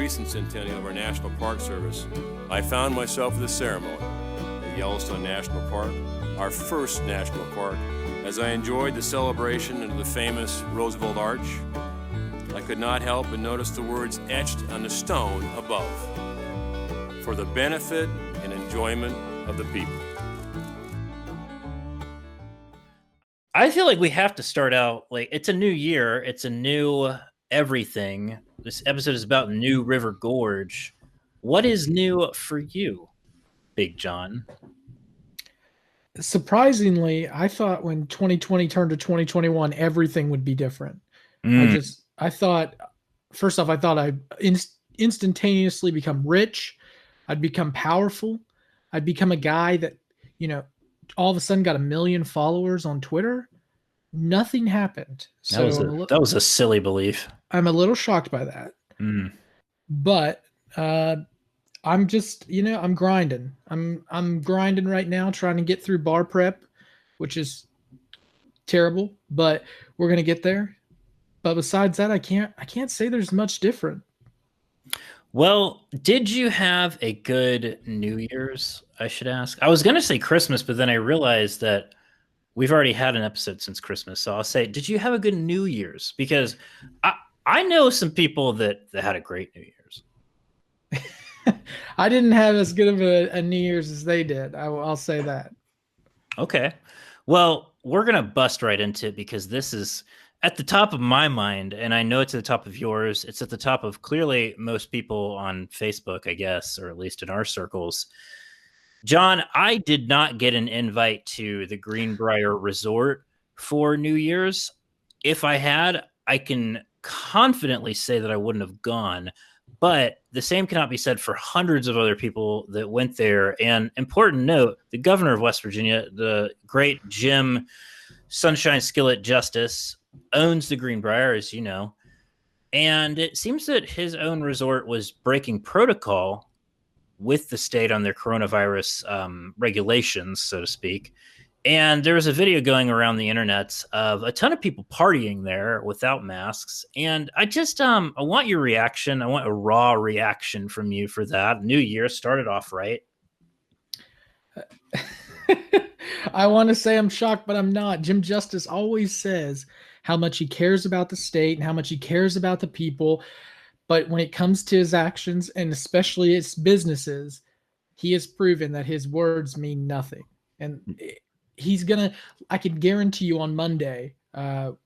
recent centennial of our National Park Service, I found myself at the ceremony at Yellowstone National Park, our first national park. As I enjoyed the celebration under the famous Roosevelt Arch, I could not help but notice the words etched on the stone above, "For the benefit and enjoyment of the people." I feel like we have to start out, like, it's a new year, it's a new everything. This episode is about New River Gorge. What is new for you, Big John? Surprisingly, I thought when 2020 turned to 2021, everything would be different. I thought, first off, I thought I'd instantaneously become rich. I'd become powerful. I'd become a guy that, all of a sudden got 1 million followers on Twitter. Nothing happened. So that was a silly belief. I'm a little shocked by that. But I'm just, I'm grinding. I'm grinding right now, trying to get through bar prep, which is terrible, but we're gonna get there. But besides that, I can't say there's much different. Well, did you have a good New Year's? I should ask. I was gonna say Christmas, but then I realized that we've already had an episode since Christmas, so I'll say, did you have a good New Year's? Because I know some people that had a great New Year's. I didn't have as good of a New Year's as they did. I'll say that. Okay. Well, we're going to bust right into it because this is at the top of my mind, and I know it's at the top of yours. It's at the top of clearly most people on Facebook, I guess, or at least in our circles. John, I did not get an invite to the Greenbrier Resort for New Year's. If I had, I can confidently say that I wouldn't have gone. But the same cannot be said for hundreds of other people that went there. And important note, the governor of West Virginia, the great Jim Sunshine Skillet Justice, owns the Greenbrier, as you know. And it seems that his own resort was breaking protocol with the state on their coronavirus regulations, so to speak. And there was a video going around the internet of a ton of people partying there without masks. And I just, I want your reaction. I want a raw reaction from you for that. New Year started off right. I want to say I'm shocked, but I'm not. Jim Justice always says how much he cares about the state and how much he cares about the people. But when it comes to his actions, and especially his businesses, he has proven that his words mean nothing. And I can guarantee you on Monday,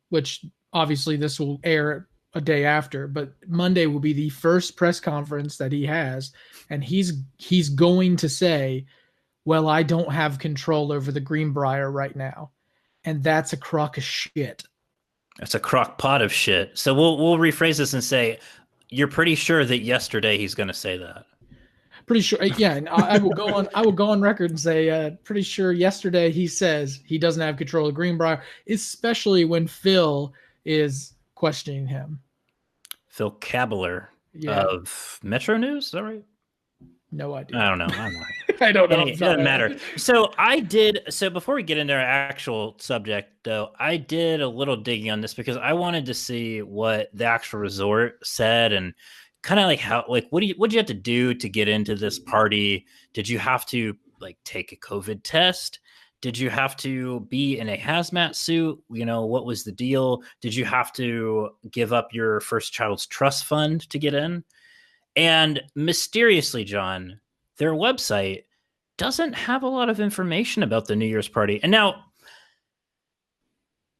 which obviously this will air a day after, but Monday will be the first press conference that he has. And he's going to say, well, I don't have control over the Greenbrier right now. And that's a crock of shit. That's a crock pot of shit. So we'll rephrase this and say, you're pretty sure that yesterday he's going to say that. Pretty sure, yeah. And I will go on record and say, pretty sure yesterday he says he doesn't have control of Greenbrier, especially when Phil is questioning him. Phil Kabler of Metro News, is that right? No idea. I don't know. I don't know. It doesn't matter. So before we get into our actual subject, though, I did a little digging on this because I wanted to see what the actual resort said and kind of what'd you have to do to get into this party? Did you have to take a COVID test? Did you have to be in a hazmat suit? What was the deal? Did you have to give up your first child's trust fund to get in? And mysteriously, John, their website doesn't have a lot of information about the New Year's party. And now,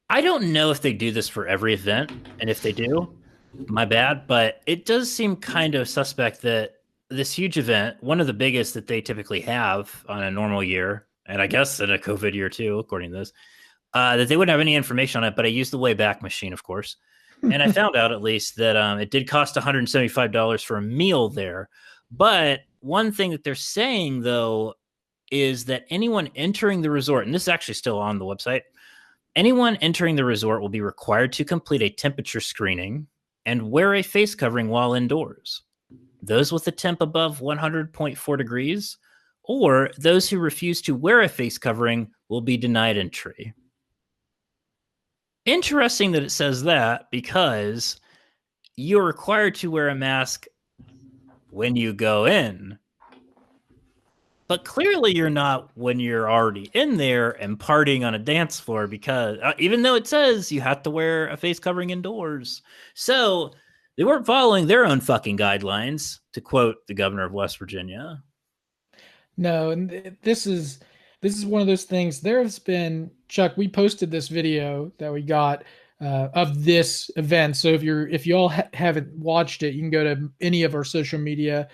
I don't know if they do this for every event, and if they do, my bad, but it does seem kind of suspect that this huge event, one of the biggest that they typically have on a normal year, and I guess in a COVID year too, according to this, that they wouldn't have any information on it, but I used the Wayback Machine, of course. And I found out at least that it did cost $175 for a meal there. But one thing that they're saying, though, is that anyone entering the resort, and this is actually still on the website, anyone entering the resort will be required to complete a temperature screening and wear a face covering while indoors. Those with a temp above 100.4 degrees or those who refuse to wear a face covering will be denied entry. Interesting that it says that because you're required to wear a mask when you go in. But clearly you're not when you're already in there and partying on a dance floor, because even though it says you have to wear a face covering indoors. So they weren't following their own fucking guidelines, to quote the governor of West Virginia. No, and this is one of those things. There has been, Chuck, we posted this video that we got of this event. So if you all haven't watched it, you can go to any of our social media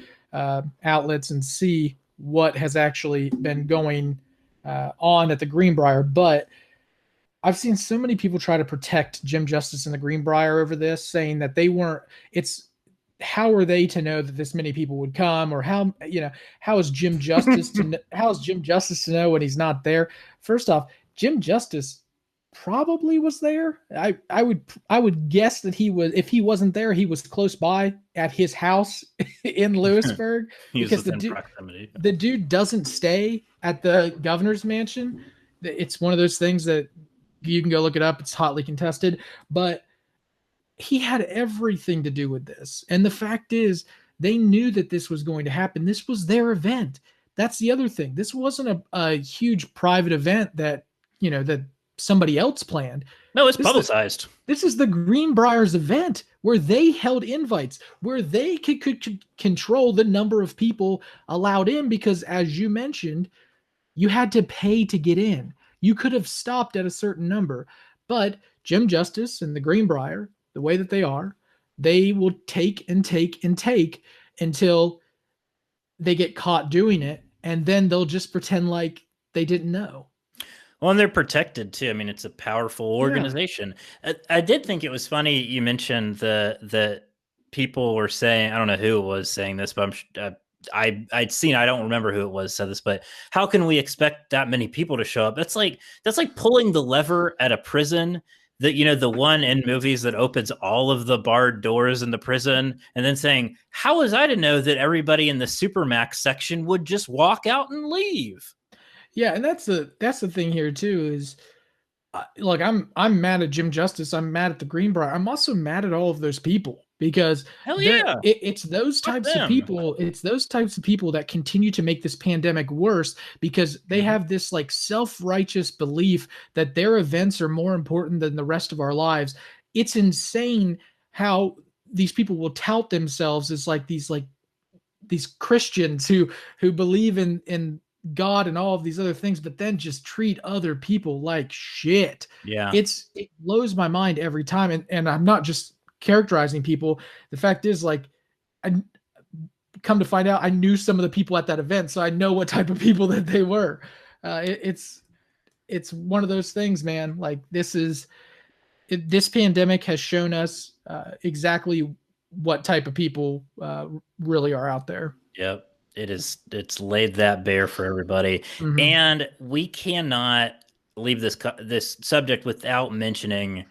outlets and see what has actually been going on at the Greenbrier. But I've seen so many people try to protect Jim Justice and the Greenbrier over this, saying that they weren't. How are they to know that this many people would come, or how is Jim Justice to know when he's not there? First off, Jim Justice probably was there. I would guess that he was. If he wasn't there, he was close by at his house in Lewisburg, because the dude doesn't stay at the governor's mansion. It's one of those things that you can go look it up. It's hotly contested, but he had everything to do with this. And the fact is, they knew that this was going to happen. This was their event. That's the other thing. This wasn't a huge private event that somebody else planned. No, it's publicized. This is the Greenbrier's event, where they held invites, where they could control the number of people allowed in, because, as you mentioned, you had to pay to get in. You could have stopped at a certain number, but Jim Justice and the Greenbrier, the way that they will take and take and take until they get caught doing it, and then they'll just pretend like they didn't know. Well, and they're protected too. I mean, it's a powerful organization. Yeah. I did think it was funny you mentioned the people were saying, I don't know who it was saying this, but I'd seen, I don't remember who it was said this, but how can we expect that many people to show up? That's like pulling the lever at a prison, that, the one in movies that opens all of the barred doors in the prison, and then saying, how was I to know that everybody in the Supermax section would just walk out and leave? Yeah, and that's the thing here too, is look, I'm mad at Jim Justice. I'm mad at the Greenbrier. I'm also mad at all of those people, because hell yeah, it's those types of people. It's those types of people that continue to make this pandemic worse, because they have this like self-righteous belief that their events are more important than the rest of our lives. It's insane how these people will tout themselves as these Christians who believe in God and all of these other things, but then just treat other people like shit. Yeah. It blows my mind every time. And I'm not just characterizing people. The fact is, I come to find out, I knew some of the people at that event, so I know what type of people that they were. It's one of those things, man. Like, this pandemic has shown us exactly what type of people really are out there. Yep. It's laid that bare for everybody. Mm-hmm. And we cannot leave this subject without mentioning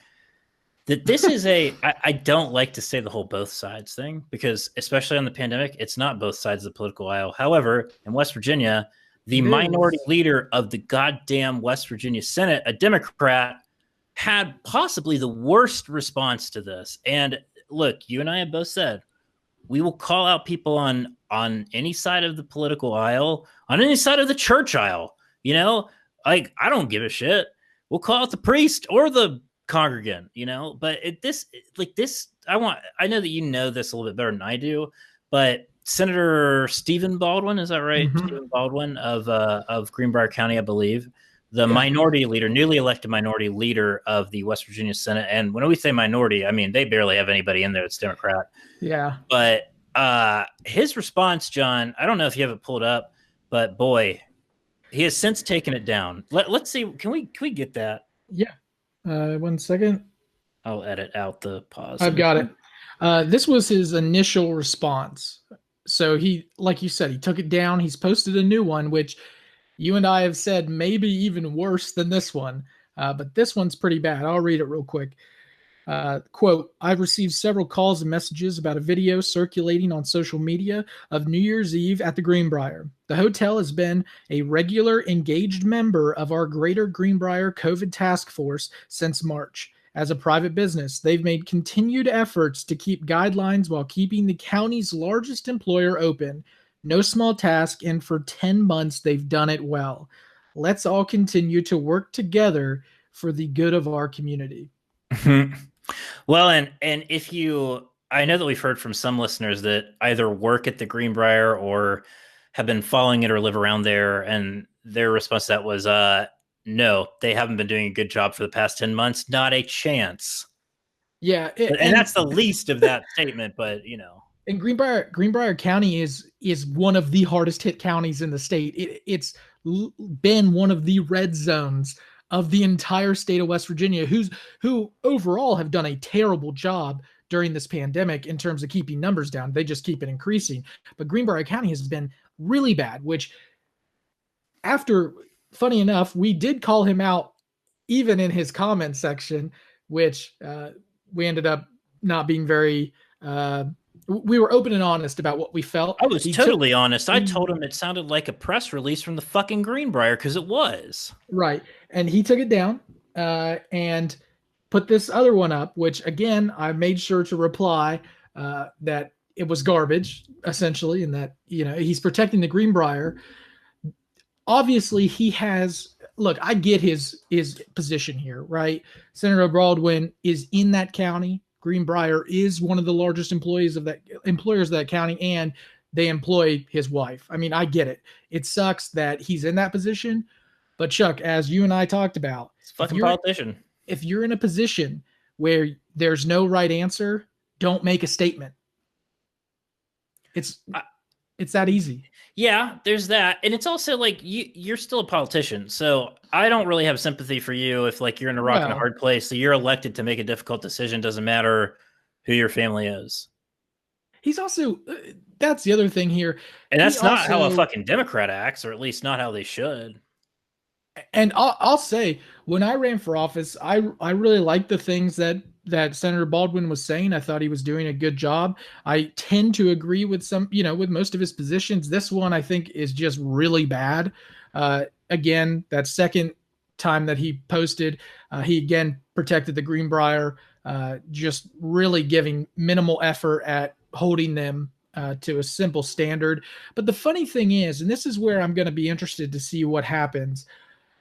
that this is I don't like to say the whole both sides thing, because especially on the pandemic, it's not both sides of the political aisle. However, in West Virginia, the minority leader of the goddamn West Virginia Senate, a Democrat, had possibly the worst response to this. And look, you and I have both said, we will call out people on any side of the political aisle, on any side of the church aisle. I don't give a shit. We'll call out the priest or the congregant, But I know that you know this a little bit better than I do, but Senator Stephen Baldwin, is that right? Mm-hmm. Stephen Baldwin of Greenbrier County, I believe, the minority leader, newly elected minority leader of the West Virginia Senate. And when we say minority, I mean, they barely have anybody in there that's Democrat. Yeah. But his response, John, I don't know if you have it pulled up, but boy, he has since taken it down. Let's see. Can we get that? Yeah. 1 second. I'll edit out the pause. I've got it. This was his initial response. So he, like you said, he took it down. He's posted a new one, which you and I have said maybe even worse than this one. But this one's pretty bad. I'll read it real quick. Quote, I've received several calls and messages about a video circulating on social media of New Year's Eve at the Greenbrier. The hotel has been a regular engaged member of our Greater Greenbrier COVID task force since March. as a private business, they've made continued efforts to keep guidelines while keeping the county's largest employer open. No small task, and for 10 months, they've done it well. Let's all continue to work together for the good of our community. Well, and if you, I know that we've heard from some listeners that either work at the Greenbrier or have been following it or live around there, and their response to that was, no, they haven't been doing a good job for the past 10 months. Not a chance. Yeah, And that's the least of that statement, but you know. And Greenbrier County is one of the hardest hit counties in the state. It's been one of the red zones of the entire state of West Virginia, who overall have done a terrible job during this pandemic in terms of keeping numbers down. They just keep it increasing. But Greenbrier County has been really bad, which after, funny enough, we did call him out even in his comment section, which we ended up not being very we were open and honest about what we felt. I was totally honest. I told him it sounded like a press release from the fucking Greenbrier, because it was. Right. And he took it down and put this other one up, which again, I made sure to reply that it was garbage, essentially, and that, you know, he's protecting the Greenbrier. Obviously, he has, look, I get his position here, right? Senator Baldwin is in that county. Greenbrier is one of the largest employers of that county, and they employ his wife. I mean, I get it. It sucks that he's in that position, but Chuck, as you and I talked about, it's a fucking politician. If you're in a position where there's no right answer, don't make a statement. It's that easy. Yeah, there's that. And it's also like you're still a politician. So I don't really have sympathy for you if like you're in a rock and a hard place. So you're elected to make a difficult decision. Doesn't matter who your family is. He's also, that's the other thing here. And that's not how a fucking Democrat acts, or at least not how they should. And I'll say, when I ran for office, I really liked the things that Senator Baldwin was saying. I thought he was doing a good job. I tend to agree with with most of his positions. This one, I think, is just really bad. Again, that second time that he posted, he again protected the Greenbrier, just really giving minimal effort at holding them to a simple standard. But the funny thing is, and this is where I'm going to be interested to see what happens.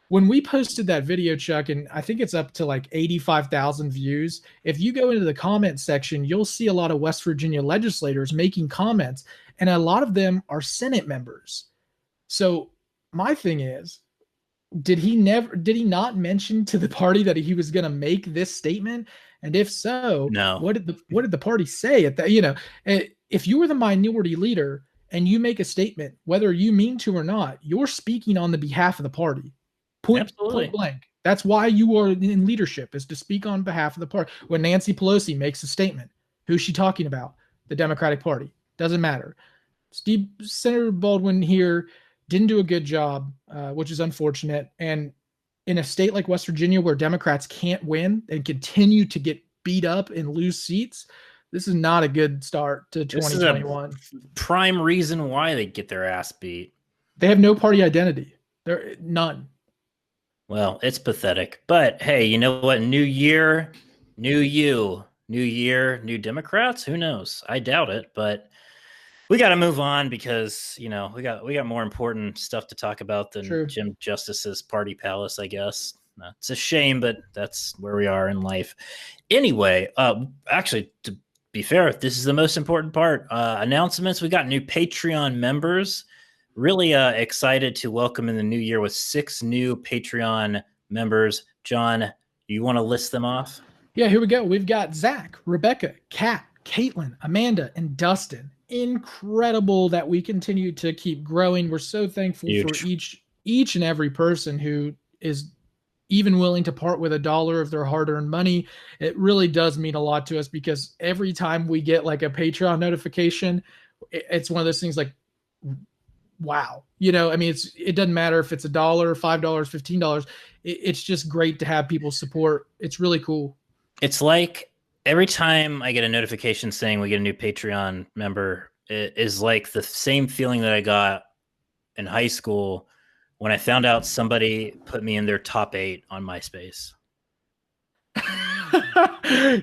When we posted that video, Chuck, and I think it's up to like 85,000 views, if you go into the comment section, you'll see a lot of West Virginia legislators making comments, and a lot of them are Senate members. So my thing is, did he not mention to the party that he was going to make this statement? And if so, no. What did the party say at that? You know, if you were the minority leader and you make a statement, whether you mean to or not, you're speaking on the behalf of the party. Point blank. That's why you are in leadership, is to speak on behalf of the party. When Nancy Pelosi makes a statement, who's she talking about? The Democratic Party. Doesn't matter. Senator Baldwin here didn't do a good job, which is unfortunate. And in a state like West Virginia, where Democrats can't win and continue to get beat up and lose seats, this is not a good start to 2021. This is a prime reason why they get their ass beat. They have no party identity. They're none. Well, it's pathetic. But hey, you know what? New year, new you. New year, new Democrats? Who knows? I doubt it, but we got to move on because, you know, we got more important stuff to talk about than Jim Justice's party palace, I guess. It's a shame, but that's where we are in life. Anyway, actually, to be fair, this is the most important part. Announcements. We got new Patreon members. Really excited to welcome in the new year with 6 new Patreon members. John, you want to list them off? Yeah, here we go. We've got Zach, Rebecca, Kat, Caitlin, Amanda, and Dustin. Incredible that we continue to keep growing. We're so thankful for each and every person who is even willing to part with $1 of their hard-earned money. It really does mean a lot to us, because every time we get like a Patreon notification, it's one of those things like, wow, you know, I mean, it doesn't matter if it's $1, $5, $15. It's just great to have people support. It's really cool. It's like every time I get a notification saying we get a new Patreon member, it is like the same feeling that I got in high school when I found out somebody put me in their top 8 on MySpace.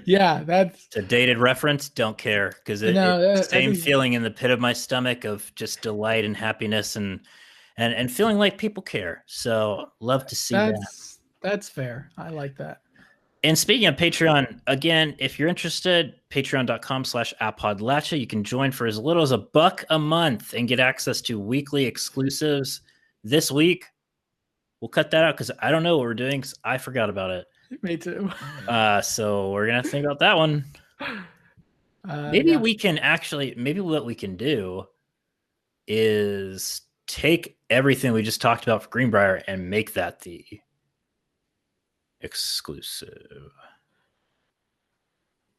Yeah, that's It's a dated reference. Don't care because it's the I same think feeling in the pit of my stomach of just delight and happiness and feeling like people care. So love to see that. that's fair. I like that. And speaking of Patreon, again, if you're interested, patreon.com/appodlatcha. You can join for as little as $1 a month and get access to weekly exclusives. This week, we'll cut that out because I don't know what we're doing because I forgot about it. Me too. So we're going to think about that one. Maybe Yeah. we can maybe what we can do is take everything we just talked about for Greenbrier and make that the exclusive.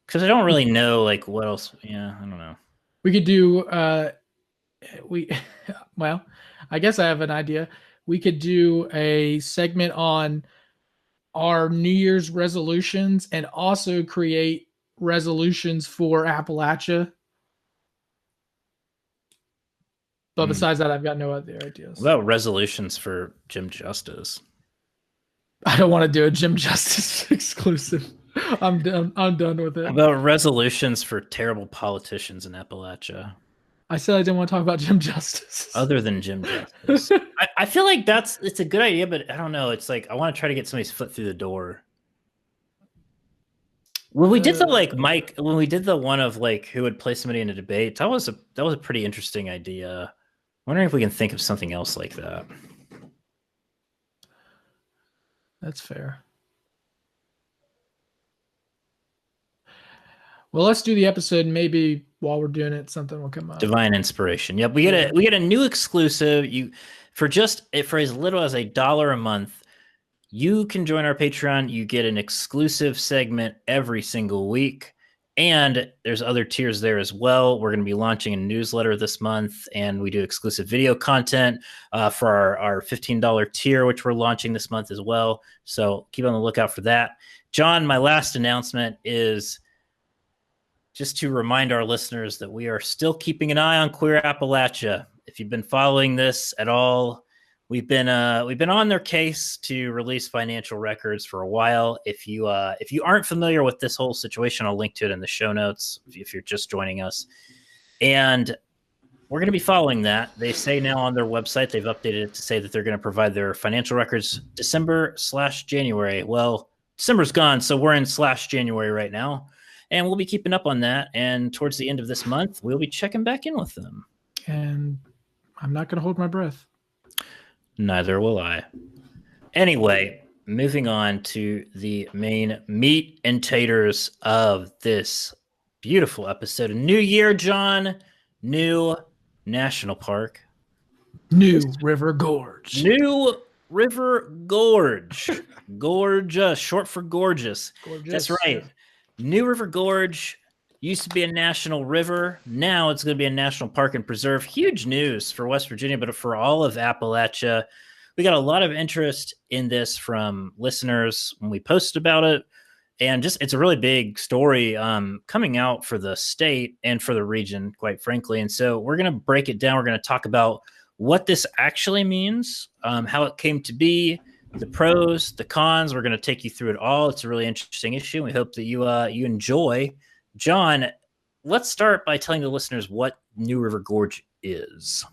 Because I don't really know like what else. Yeah, I don't know. We could do well, I guess I have an idea. We could do a segment on our New Year's resolutions and also create resolutions for Appalachia. But besides that, I've got no other ideas. What about resolutions for Jim Justice? I don't want to do a Jim Justice exclusive. I'm done with it. How about resolutions for terrible politicians in Appalachia? I said I didn't want to talk about Jim Justice. Other than Jim Justice. I feel like it's a good idea, but I don't know. It's like I want to try to get somebody's foot through the door. When we did when we did the one of like who would play somebody in a debate, that was a pretty interesting idea. Wondering if we can think of something else like that. That's fair. Well, let's do the episode. Maybe while we're doing it, something will come up. Divine inspiration. Yep, we get a new exclusive. For as little as $1 a month, you can join our Patreon. You get an exclusive segment every single week. And there's other tiers there as well. We're going to be launching a newsletter this month, and we do exclusive video content for our $15 tier, which we're launching this month as well. So keep on the lookout for that. John, my last announcement is just to remind our listeners that we are still keeping an eye on Queer Appalachia. If you've been following this at all, we've been on their case to release financial records for a while. If you aren't familiar with this whole situation, I'll link to it in the show notes if you're just joining us. And we're going to be following that. They say now on their website, they've updated it to say that they're going to provide their financial records December/January. Well, December's gone, so we're in /January right now. And we'll be keeping up on that. And towards the end of this month, we'll be checking back in with them. And I'm not going to hold my breath. Neither will I. Anyway, moving on to the main meat and taters of this beautiful episode. A new year, John. New national park. New River Gorge. New River Gorge. Gorge, short for gorgeous. Gorgeous. That's right. New River Gorge used to be a national river. Now it's going to be a national park and preserve. Huge news for West Virginia, but for all of Appalachia. We got a lot of interest in this from listeners when we posted about it. And just it's a really big story coming out for the state and for the region, quite frankly. And so we're going to break it down. We're going to talk about what this actually means, how it came to be, the pros, the cons. We're going to take you through it all. It's a really interesting issue. We hope that you enjoy. John, let's start by telling the listeners what New River Gorge is.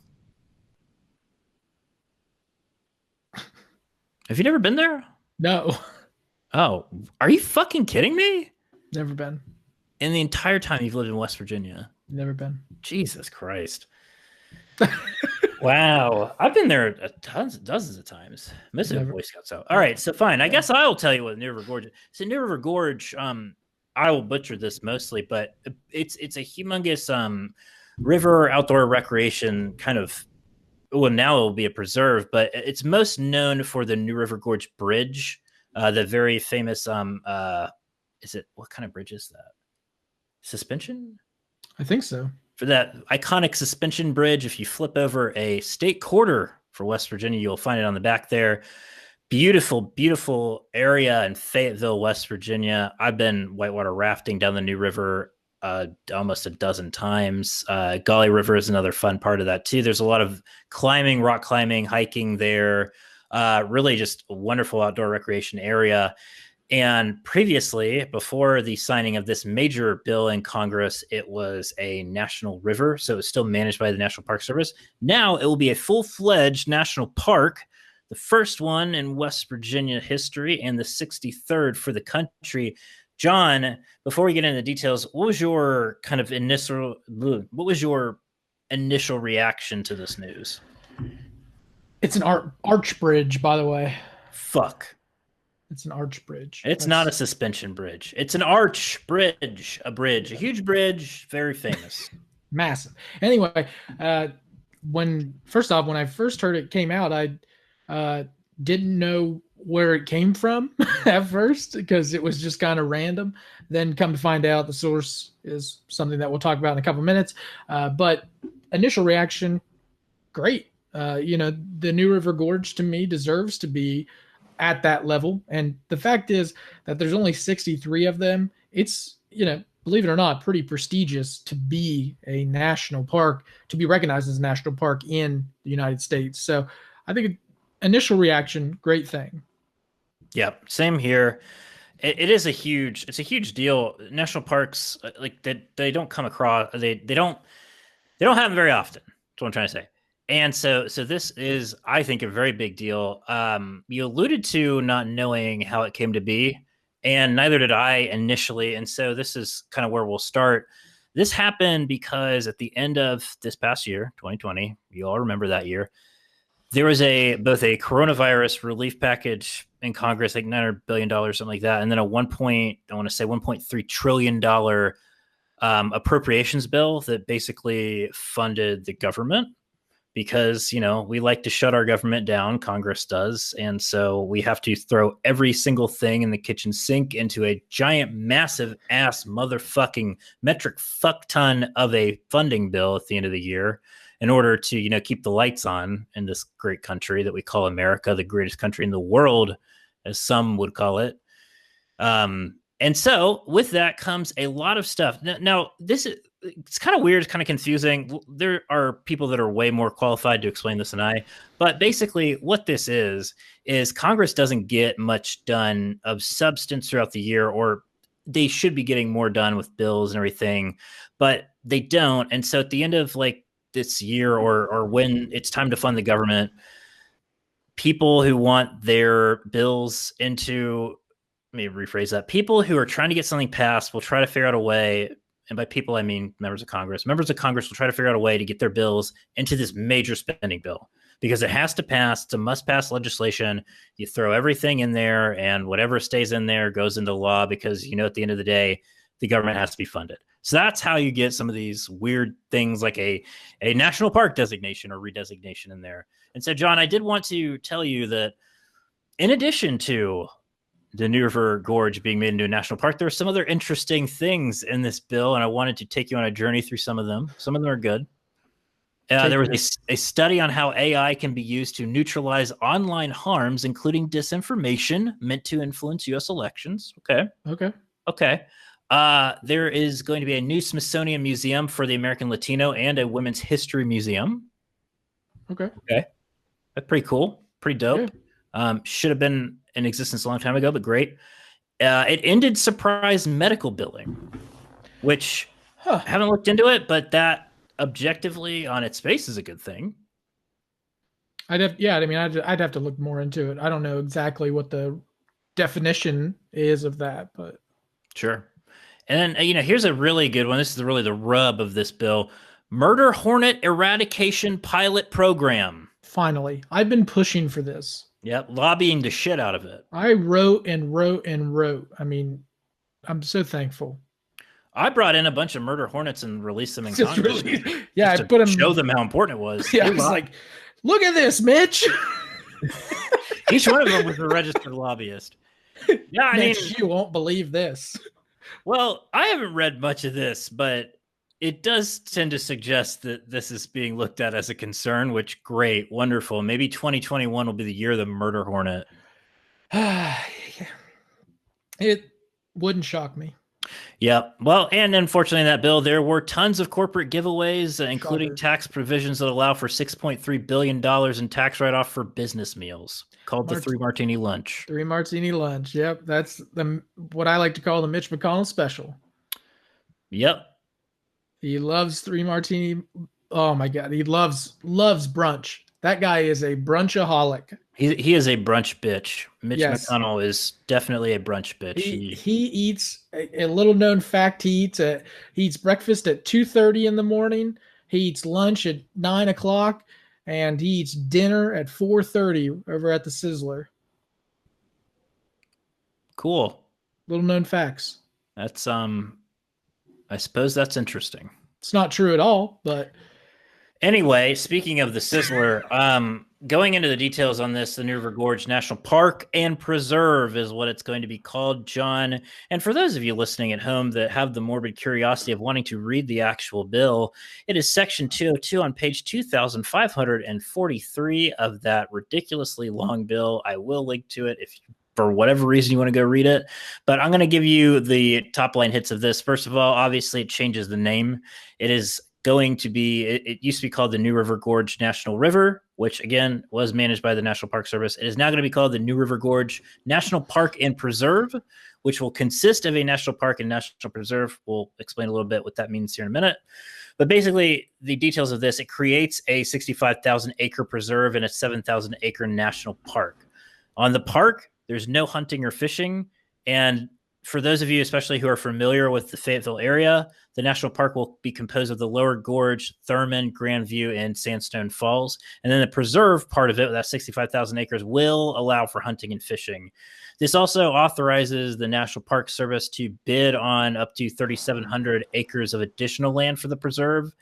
Have you never been there? No. Oh, are you fucking kidding me? Never been. In the entire time you've lived in West Virginia? Never been. Jesus Christ. Wow. I've been there dozens of times. Mostly with Boy Scouts out. All right, so fine. I guess I will tell you what New River Gorge is. So New River Gorge, I will butcher this mostly, but it's a humongous river outdoor recreation kind of. Well, now it will be a preserve, but it's most known for the New River Gorge Bridge, the very famous. Is it what kind of bridge is that? Suspension? I think so. For that iconic suspension bridge, if you flip over a state quarter for West Virginia, you'll find it on the back there. Beautiful, beautiful area in Fayetteville, West Virginia. I've been whitewater rafting down the New River almost a dozen times. Gauley River is another fun part of that too. There's a lot of climbing, rock climbing, hiking there. Really just a wonderful outdoor recreation area. And previously, before the signing of this major bill in Congress, it was a national river. So it's still managed by the National Park Service. Now it will be a full-fledged national park, the first one in West Virginia history and the 63rd for the country. John, before we get into the details, what was your initial reaction to this news? It's an arch bridge, by the way. Fuck. It's an arch bridge. It's not a suspension bridge. It's an arch bridge, a huge bridge, very famous. Massive. Anyway, when I first heard it came out, I didn't know where it came from at first because it was just kind of random. Then come to find out the source is something that we'll talk about in a couple minutes. But initial reaction, great. The new River Gorge to me deserves to be at that level. And the fact is that there's only 63 of them. It's, believe it or not, pretty prestigious to be a national park, to be recognized as a national park in the United States. So I think initial reaction, great thing. Yep. Same here. It's a huge deal. National parks, like they don't come across, they don't have them very often. That's what I'm trying to say. And so this is, I think, a very big deal. You alluded to not knowing how it came to be, and neither did I initially. And so this is kind of where we'll start. This happened because at the end of this past year, 2020, you all remember that year, there was both a coronavirus relief package in Congress, like $900 billion, something like that, and then $1.3 trillion appropriations bill that basically funded the government. Because, we like to shut our government down, Congress does. And so we have to throw every single thing in the kitchen sink into a giant, massive ass motherfucking metric fuck ton of a funding bill at the end of the year in order to, keep the lights on in this great country that we call America, the greatest country in the world, as some would call it. And so with that comes a lot of stuff. Now it's kind of weird. It's kind of confusing. There are people that are way more qualified to explain this than I, but basically what this is Congress doesn't get much done of substance throughout the year, or they should be getting more done with bills and everything, but they don't. And so at the end of like this year or when it's time to fund the government, people who want their bills into, let me rephrase that. People who are trying to get something passed will try to figure out a way, and by people, I mean members of Congress. Members of Congress will try to figure out a way to get their bills into this major spending bill because it has to pass. It's a must-pass legislation. You throw everything in there, and whatever stays in there goes into law because, at the end of the day, the government has to be funded. So that's how you get some of these weird things like a national park designation or re-designation in there. And so, John, I did want to tell you that in addition to the New River Gorge being made into a national park, there are some other interesting things in this bill, and I wanted to take you on a journey through some of them. Some of them are good. There was a study on how AI can be used to neutralize online harms, including disinformation meant to influence U.S. elections. Okay. There is going to be a new Smithsonian Museum for the American Latino and a Women's History Museum. Okay. That's pretty cool. Pretty dope. Yeah. Should have been in existence a long time ago, but great. It ended surprise medical billing, which I haven't looked into it, but that objectively on its face is a good thing. I'd have to look more into it. I don't know exactly what the definition is of that, but sure. And then, here's a really good one. This is really the rub of this bill. Murder Hornet Eradication Pilot Program. Finally, I've been pushing for this. Yep, lobbying the shit out of it. I wrote and wrote and wrote. I mean, I'm so thankful. I brought in a bunch of murder hornets and released them in Congress. I put them, show them how important it was. Yeah, I was like, look at this, Mitch. Each one of them was a registered lobbyist. Yeah, I mean, you won't believe this. Well, I haven't read much of this, but it does tend to suggest that this is being looked at as a concern, which great, wonderful. Maybe 2021 will be the year of the murder hornet. It wouldn't shock me. Yep. Well, and unfortunately, in that bill, there were tons of corporate giveaways, including Shocker. tax provisions that allow for $6.3 billion in tax write-off for business meals, called the Mart- Three Martini Lunch. 3 martini lunch. Yep, that's the what I like to call the Mitch McConnell special. Yep. He loves 3 martini. Oh my god, he loves brunch. That guy is a brunchaholic. He is a brunch bitch. Mitch Yes. McConnell is definitely a brunch bitch. He eats a little known fact. He eats breakfast at 2:30 in the morning. He eats lunch at 9 o'clock, and he eats dinner at 4:30 over at the Sizzler. Cool. Little known facts. That's I suppose that's interesting. It's not true at all, but Anyway, speaking of the Sizzler, going into the details on this, the River Gorge National Park and Preserve is what it's going to be called, John. And for those of you listening at home that have the morbid curiosity of wanting to read the actual bill, it is Section 202 on page 2543 of that ridiculously long bill. I will link to it if for whatever reason you want to go read it. But I'm going to give you the top line hits of this. First of all, obviously it changes the name. It is going to be, it used to be called the New River Gorge National River, which again was managed by the National Park Service. It is now going to be called the New River Gorge National Park and Preserve, which will consist of a national park and national preserve. We'll explain a little bit what that means here in a minute. But basically, the details of this, it creates a 65,000 acre preserve and a 7,000 acre national park. On the park, there's no hunting or fishing. And for those of you, especially who are familiar with the Fayetteville area, the national park will be composed of the Lower Gorge, Thurman, Grandview, and Sandstone Falls. And then the preserve part of it, that 65,000 acres, will allow for hunting and fishing. This also authorizes the National Park Service to bid on up to 3,700 acres of additional land for the preserve.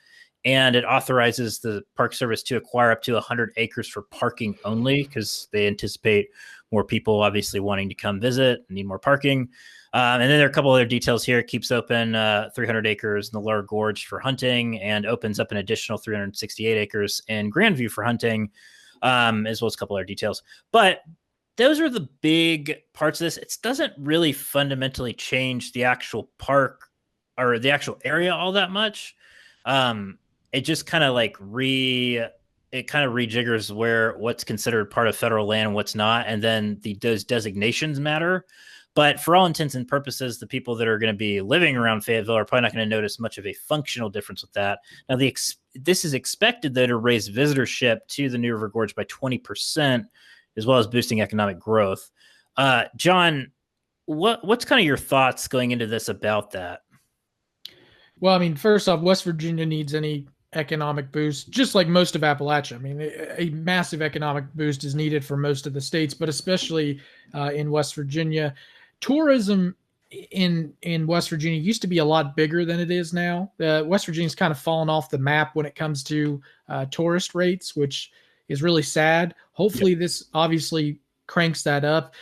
And it authorizes the Park Service to acquire up to 100 acres for parking only, because they anticipate more people obviously wanting to come visit and need more parking. And then there are a couple other details here. It keeps open 300 acres in the Lower Gorge for hunting and opens up an additional 368 acres in Grandview for hunting, as well as a couple other details. But those are the big parts of this. It doesn't really fundamentally change the actual park or the actual area all that much. It just kind of like rejiggers what's considered part of federal land and what's not. And then those designations matter. But for all intents and purposes, the people that are going to be living around Fayetteville are probably not going to notice much of a functional difference with that. Now, this is expected, though, to raise visitorship to the New River Gorge by 20%, as well as boosting economic growth. John, what's kind of your thoughts going into this about that? well, I mean, first off, West Virginia needs any economic boost, just like most of Appalachia. I mean, a massive economic boost is needed for most of the states, but especially in West Virginia. Tourism in West Virginia used to be a lot bigger than it is now. West Virginia's kind of fallen off the map when it comes to tourist rates, which is really sad. Hopefully, this obviously cranks that up.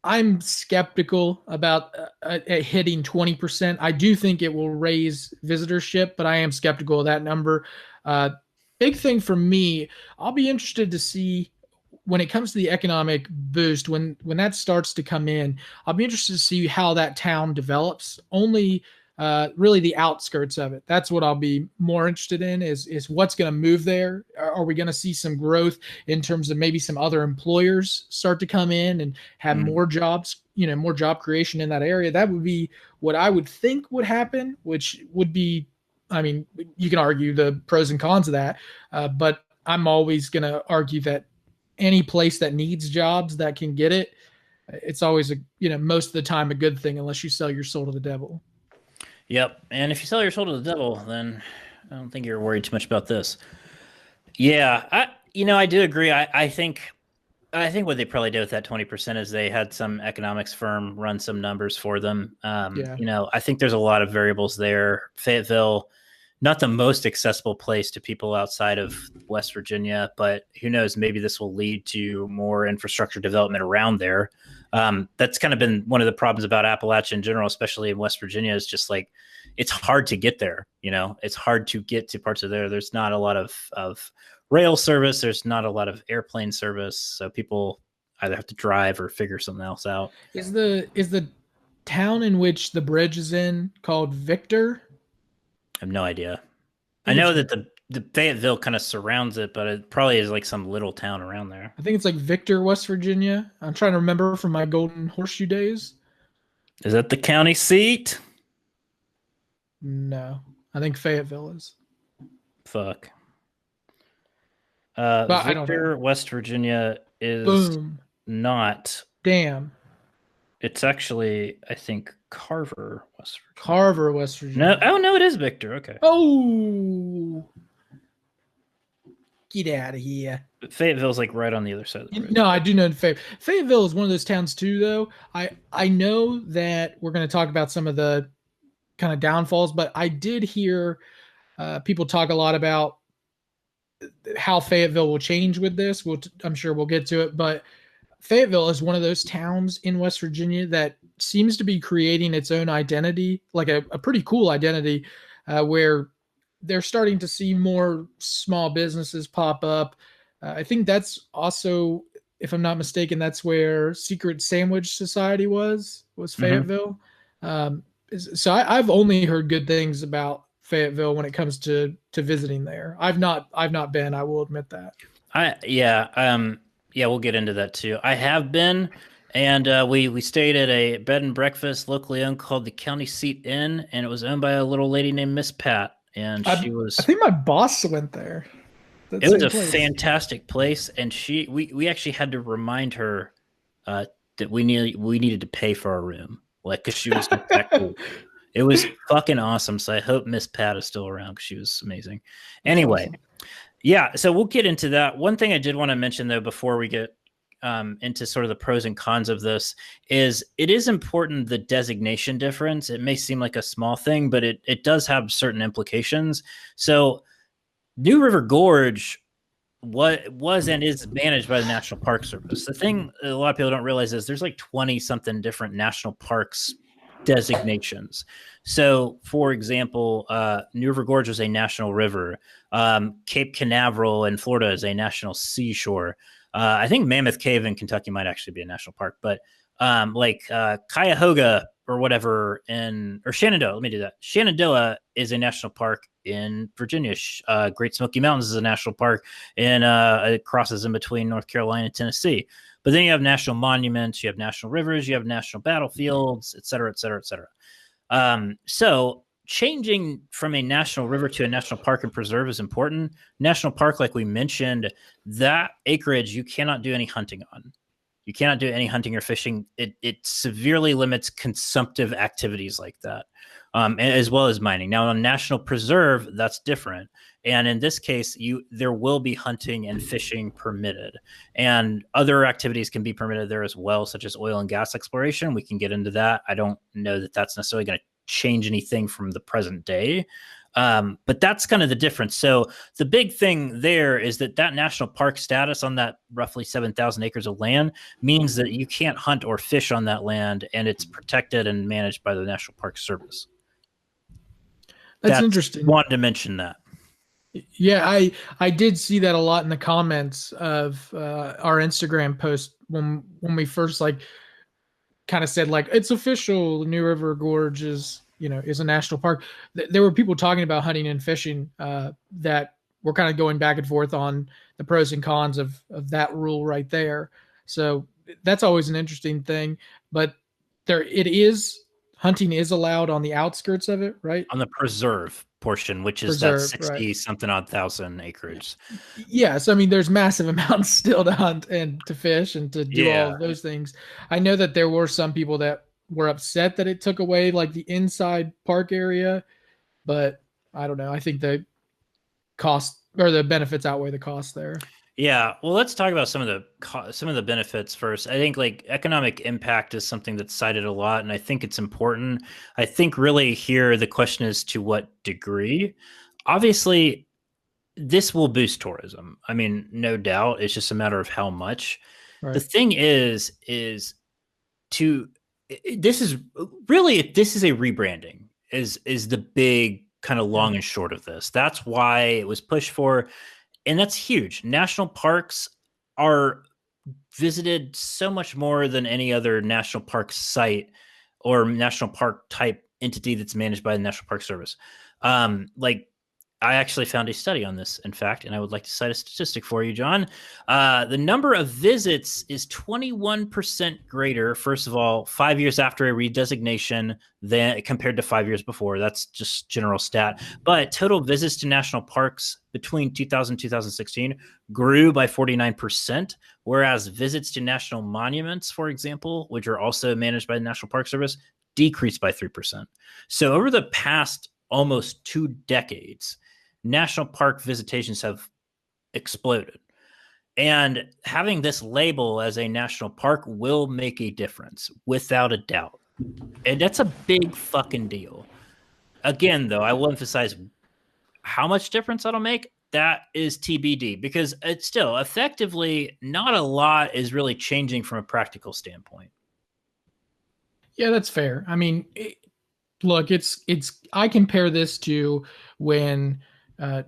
I'm skeptical about hitting 20%. I do think it will raise visitorship, but I am skeptical of that number. Big thing for me, I'll be interested to see when it comes to the economic boost, when that starts to come in, I'll be interested to see how that town develops. Only really the outskirts of it. That's what I'll be more interested in is what's going to move there. Are we going to see some growth in terms of maybe some other employers start to come in and have more jobs, more job creation in that area? That would be what I would think would happen, which would be, I mean, you can argue the pros and cons of that, but I'm always going to argue that any place that needs jobs that can get it, it's always most of the time a good thing, unless you sell your soul to the devil. Yep. And if you sell your soul to the devil, then I don't think you're worried too much about this. Yeah. I do agree. I think what they probably did with that 20% is they had some economics firm run some numbers for them. I think there's a lot of variables there. Fayetteville, not the most accessible place to people outside of West Virginia, but who knows, maybe this will lead to more infrastructure development around there. That's kind of been one of the problems about Appalachia in general, especially in West Virginia, is just like, it's hard to get there. It's hard to get to parts of there. There's not a lot of rail service. There's not a lot of airplane service. So people either have to drive or figure something else out. Is the town in which the bridge is in called Victor? I have no idea. I think know it's that the Fayetteville kind of surrounds it, but it probably is like some little town around there. I think it's like Victor, West Virginia. I'm trying to remember from my Golden Horseshoe days. Is that the county seat? No, I think Fayetteville is. Fuck. But I don't know. Victor, West Virginia is Boom. not. Damn. It's actually, I think, Carver, West Virginia. Carver, West Virginia. No, oh no, it is Victor. Okay. Oh, get out of here. But Fayetteville's like right on the other side of the bridge. No, I do know Fayetteville is one of those towns too, though. I know that we're going to talk about some of the kind of downfalls, but I did hear people talk a lot about how Fayetteville will change with this. I'm sure we'll get to it, but Fayetteville is one of those towns in West Virginia that seems to be creating its own identity, like a pretty cool identity, where they're starting to see more small businesses pop up. I think that's also, if I'm not mistaken, that's where Secret Sandwich Society was Fayetteville. So I've only heard good things about Fayetteville when it comes to visiting there. I've not been. I will admit that. We'll get into that too. I have been, and we stayed at a bed and breakfast locally owned called the County Seat Inn, and it was owned by a little lady named Miss Pat, and I think my boss went there. It was a fantastic place, and we actually had to remind her that we needed to pay for our room, like, because she was that cool. It was fucking awesome. So I hope Miss Pat is still around because she was amazing. Anyway, yeah, so we'll get into that. One thing I did want to mention, though, before we get into sort of the pros and cons of this, is it is important, the designation difference. It may seem like a small thing, but it does have certain implications. So New River Gorge was and is managed by the National Park Service. The thing a lot of people don't realize is there's like 20 something different national parks designations. So, for example, New River Gorge is a national river. Cape Canaveral in Florida is a national seashore. I think Mammoth Cave in Kentucky might actually be a national park, but Cuyahoga or whatever or Shenandoah, let me do that. Shenandoah is a national park in Virginia. Great Smoky Mountains is a national park, and it crosses in between North Carolina and Tennessee. But then you have national monuments, you have national rivers, you have national battlefields, et cetera, et cetera, et cetera. So changing from a national river to a national park and preserve is important. National park, like we mentioned, that acreage you cannot do any hunting on. You cannot do any hunting or fishing. It severely limits consumptive activities like that, as well as mining. Now, on national preserve, that's different. And in this case, there will be hunting and fishing permitted, and other activities can be permitted there as well, such as oil and gas exploration. We can get into that. I don't know that that's necessarily going to change anything from the present day. But that's kind of the difference. So the big thing there is that national park status on that roughly 7,000 acres of land means that you can't hunt or fish on that land, and it's protected and managed by the National Park Service. That's interesting. Wanted to mention that. Yeah, I did see that a lot in the comments of our Instagram post when we first kind of said it's official, New River Gorge is a national park. There were people talking about hunting and fishing that were kind of going back and forth on the pros and cons of that rule right there. So that's always an interesting thing. But hunting is allowed on the outskirts of it, right? On the preserve portion, which is that 60 something odd thousand acres. Yeah. So, I mean, there's massive amounts still to hunt and to fish and to do all of those things. I know that there were some people that were upset that it took away the inside park area, but I don't know. I think the cost or the benefits outweigh the cost there. Yeah, well, let's talk about some of the benefits first. I think economic impact is something that's cited a lot, and I think it's important. I think really here the question is to what degree. Obviously, this will boost tourism. I mean, no doubt. It's just a matter of how much. Right. The thing is this is a rebranding. Is the big kind of long and short of this. That's why it was pushed for. And that's huge. National parks are visited so much more than any other national park site or national park type entity that's managed by the National Park Service. Like I actually found a study on this, in fact, and I would like to cite a statistic for you, John. The number of visits is 21% greater, first of all, 5 years after a redesignation than compared to 5 years before. That's just general stat. But total visits to national parks between 2000 and 2016 grew by 49%, whereas visits to national monuments, for example, which are also managed by the National Park Service, decreased by 3%. So over the past almost 2 decades, national park visitations have exploded. And having this label as a national park will make a difference, without a doubt. And that's a big fucking deal. Again, though, I will emphasize how much difference that'll make. That is TBD, because it's still effectively not a lot is really changing from a practical standpoint. Yeah, that's fair. I mean, look, I compare this to when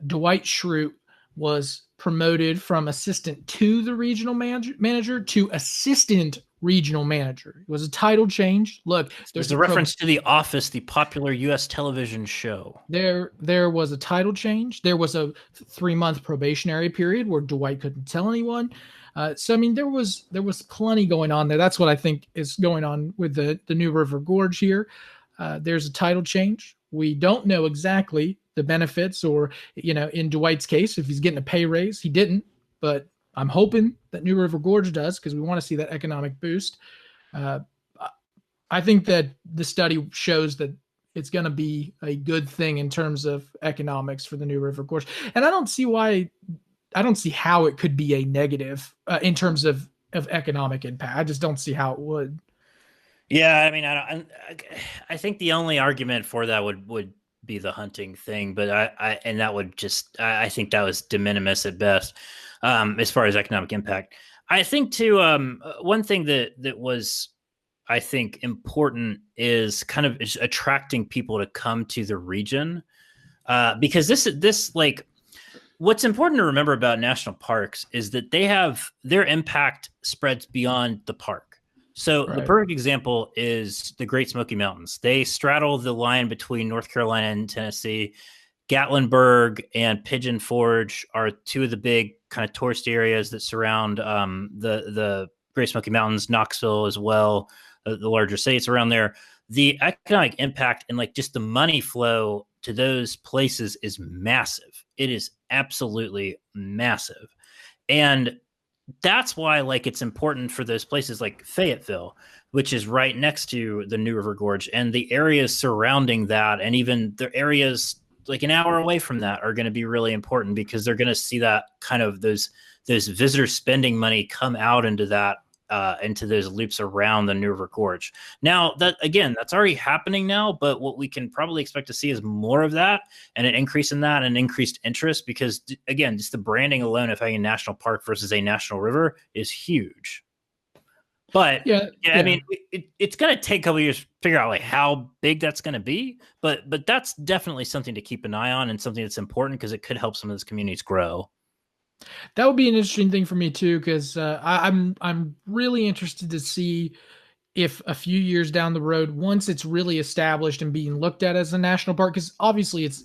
Dwight Schrute was promoted from assistant to the regional manager to assistant regional manager. It was a title change. Look, there's a reference to The Office, the popular U.S. television show. There was a title change. There was a 3-month probationary period where Dwight couldn't tell anyone. So I mean, there was plenty going on there. That's what I think is going on with the new River Gorge here. There's a title change. We don't know exactly the benefits, or, in Dwight's case, if he's getting a pay raise. He didn't, but I'm hoping that New River Gorge does, because we want to see that economic boost. I think that the study shows that it's going to be a good thing in terms of economics for the New River Gorge. And I don't see how it could be a negative in terms of economic impact. I just don't see how it would. Yeah, I mean, I think the only argument for that would be the hunting thing, but I think that was de minimis at best, as far as economic impact. I think too, one thing that was, I think, important is kind of attracting people to come to the region, because this like, what's important to remember about national parks is that their impact spreads beyond the park. So The perfect example is the Great Smoky Mountains. They straddle the line between North Carolina and Tennessee. Gatlinburg and Pigeon Forge are two of the big kind of tourist areas that surround the Great Smoky Mountains, Knoxville as well, the larger states around there. The economic impact and like just the money flow to those places is massive. It is absolutely massive. And that's why, like, it's important for those places like Fayetteville, which is right next to the New River Gorge, and the areas surrounding that, and even the areas like an hour away from that, are going to be really important, because they're going to see that kind of those visitor spending money come out into that, into those loops around the New River Gorge. Now, that's already happening now, but what we can probably expect to see is more of that, and an increase in that, and increased interest, because again, just the branding alone of having a national park versus a national river is huge. But I mean, it's going to take a couple of years to figure out like how big that's going to be, but that's definitely something to keep an eye on, and something that's important, because it could help some of those communities grow. That would be an interesting thing for me too, because I'm really interested to see if a few years down the road, once it's really established and being looked at as a national park, because obviously it's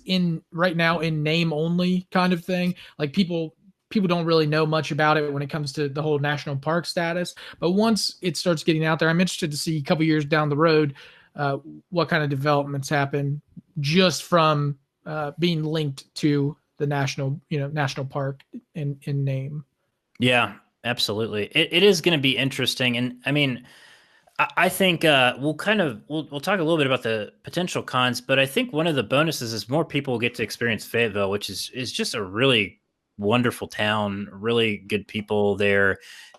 right now in name only kind of thing. Like people don't really know much about it when it comes to the whole national park status. But once it starts getting out there, I'm interested to see a couple years down the road what kind of developments happen just from being linked to the national park in name. Yeah, absolutely. It is going to be interesting. And I mean, I think we'll talk a little bit about the potential cons, but I think one of the bonuses is more people get to experience Fayetteville, which is just a really wonderful town, really good people there,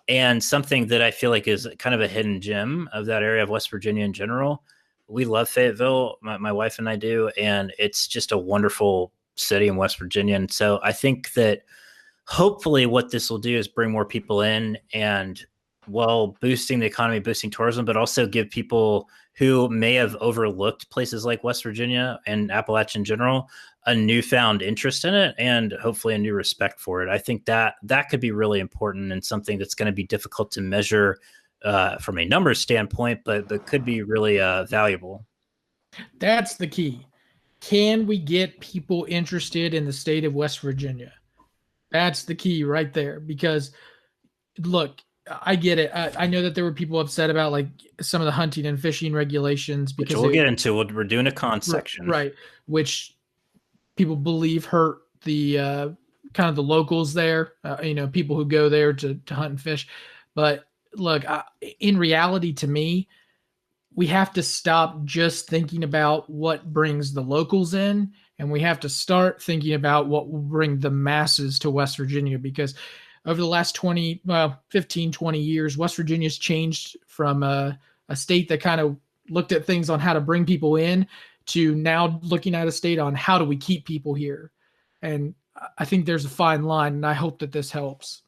and something that I feel like is kind of a hidden gem of that area of West Virginia in general. We love Fayetteville, my wife and I do, and it's just a wonderful city in West Virginia. And so I think that hopefully what this will do is bring more people in, and boosting the economy, boosting tourism, but also give people who may have overlooked places like West Virginia and Appalachia in general a newfound interest in it, and hopefully a new respect for it. I think that could be really important, and something that's going to be difficult to measure from a numbers standpoint, but could be really valuable. That's the key. Can we get people interested in the state of West Virginia? That's the key right there. Because look, I get it. I know that there were people upset about like some of the hunting and fishing regulations Which because we'll get into. We're doing a con section. right, which people believe hurt the kind of the locals there. People who go there to hunt and fish. But look, in reality, to me, we have to stop just thinking about what brings the locals in, and we have to start thinking about what will bring the masses to West Virginia. Because over the last 15, 20 years, West Virginia's changed from a state that kind of looked at things on how to bring people in to now looking at a state on how do we keep people here. And I think there's a fine line, and I hope that this helps.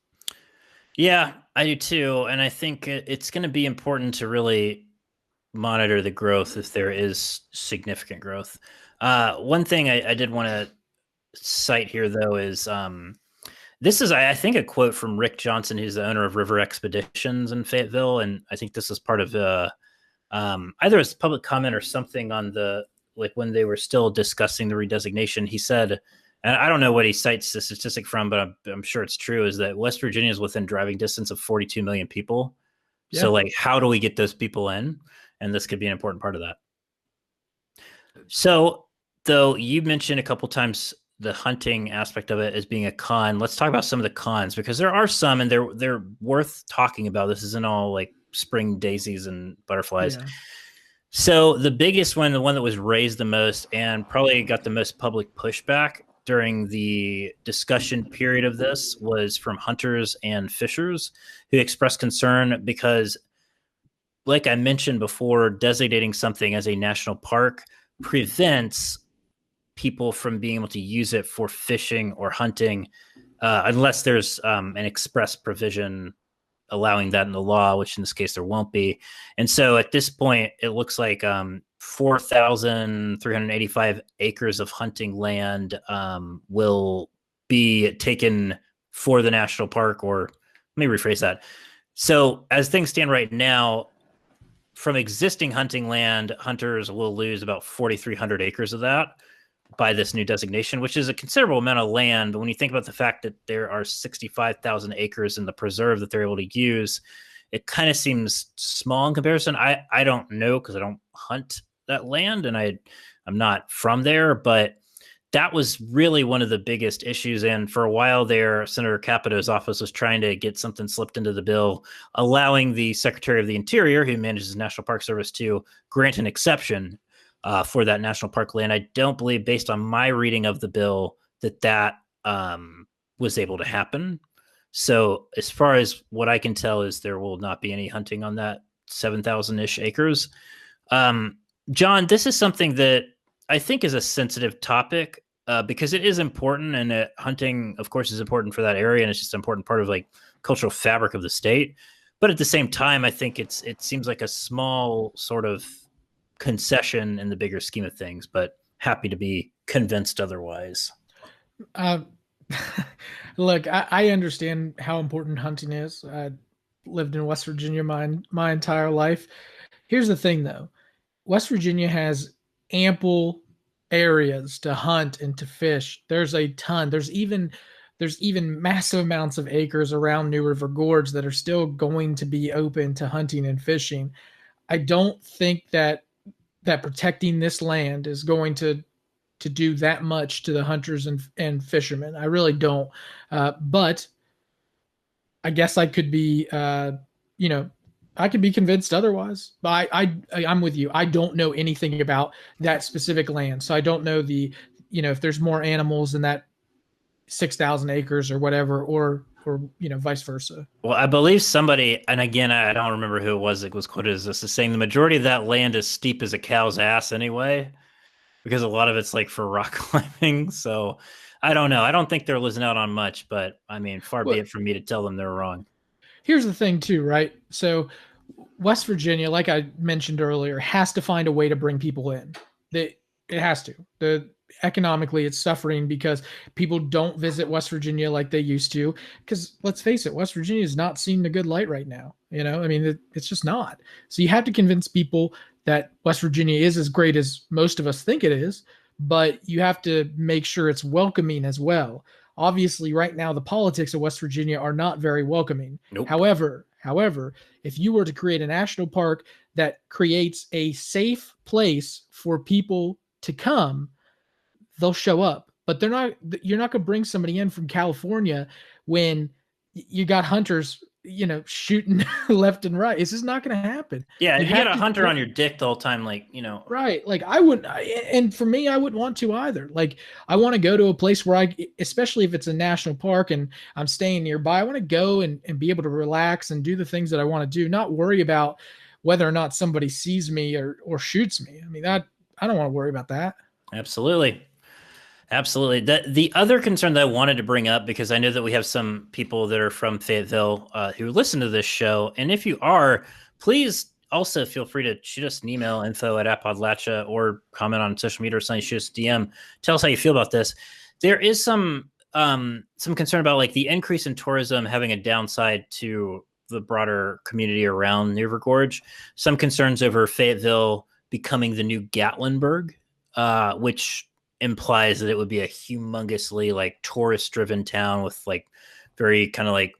Yeah, I do too. And I think it's going to be important to really monitor the growth if there is significant growth. One thing I did want to cite here, though, is this is, I think, a quote from Rick Johnson, who's the owner of River Expeditions in Fayetteville. And I think this is part of either a public comment or something on when they were still discussing the redesignation. He said, and I don't know what he cites the statistic from, but I'm sure it's true, is that West Virginia is within driving distance of 42 million people. Yeah. So how do we get those people in? And this could be an important part of that. So, though, you mentioned a couple times the hunting aspect of it as being a con. Let's talk about some of the cons, because there are some, and they're worth talking about. This isn't all like spring daisies and butterflies. Yeah. So the biggest one, the one that was raised the most and probably got the most public pushback during the discussion period of this, was from hunters and fishers who expressed concern because, like I mentioned before, designating something as a national park prevents people from being able to use it for fishing or hunting unless there's an express provision allowing that in the law, which in this case there won't be. And so at this point, it looks like 4,385 acres of hunting land will be taken for the national park, or let me rephrase that. So as things stand right now, from existing hunting land, hunters will lose about 4,300 acres of that by this new designation, which is a considerable amount of land. But when you think about the fact that there are 65,000 acres in the preserve that they're able to use, it kind of seems small in comparison. I don't know, because I don't hunt that land and I'm not from there, but that was really one of the biggest issues. And for a while there, Senator Capito's office was trying to get something slipped into the bill, allowing the Secretary of the Interior, who manages the National Park Service, to grant an exception for that national park land. I don't believe, based on my reading of the bill, that was able to happen. So as far as what I can tell, is there will not be any hunting on that 7,000-ish acres. John, this is something that I think is a sensitive topic because it is important, and hunting, of course, is important for that area, and it's just an important part of like cultural fabric of the state. But at the same time, I think it seems like a small sort of concession in the bigger scheme of things, but happy to be convinced otherwise. Look, I understand how important hunting is. I lived in West Virginia my entire life. Here's the thing, though. West Virginia has ample areas to hunt and to fish. There's a ton. There's even massive amounts of acres around New River Gorge that are still going to be open to hunting and fishing. I don't think that protecting this land is going to do that much to the hunters and fishermen. I really don't. But I guess I could be, I could be convinced otherwise. But I'm with you. I don't know anything about that specific land, so I don't know if there's more animals in that 6,000 acres or whatever, or vice versa. Well, I believe somebody, and again, I don't remember who it was that was quoted as this, is saying the majority of that land is steep as a cow's ass anyway, because a lot of it's like for rock climbing. So I don't know. I don't think they're losing out on much, but I mean, far be it from me to tell them they're wrong. Here's the thing too, right? So West Virginia, like I mentioned earlier, has to find a way to bring people in. It has to. Economically, it's suffering because people don't visit West Virginia like they used to. Because let's face it, West Virginia is not seen in a good light right now. I mean, it's just not. So you have to convince people that West Virginia is as great as most of us think it is, but you have to make sure it's welcoming as well. Obviously, right now, the politics of West Virginia are not very welcoming. Nope. However, if you were to create a national park that creates a safe place for people to come, they'll show up. But you're not going to bring somebody in from California when you got hunters, shooting left and right. It's just not going to happen. Yeah, if you got a to hunter on your dick the whole time, right. Like I wouldn't, and for me, I wouldn't want to either. Like I want to go to a place where especially if it's a national park and I'm staying nearby, I want to go and be able to relax and do the things that I want to do, not worry about whether or not somebody sees me or shoots me. I mean, I don't want to worry about that. Absolutely. The other concern that I wanted to bring up, because I know that we have some people that are from Fayetteville who listen to this show, and if you are, please also feel free to shoot us an email, info@Appalachia, or comment on social media or something. Shoot us a DM. Tell us how you feel about this. There is some concern about like the increase in tourism having a downside to the broader community around River Gorge. Some concerns over Fayetteville becoming the new Gatlinburg, which implies that it would be a humongously like tourist driven town with like very kind of like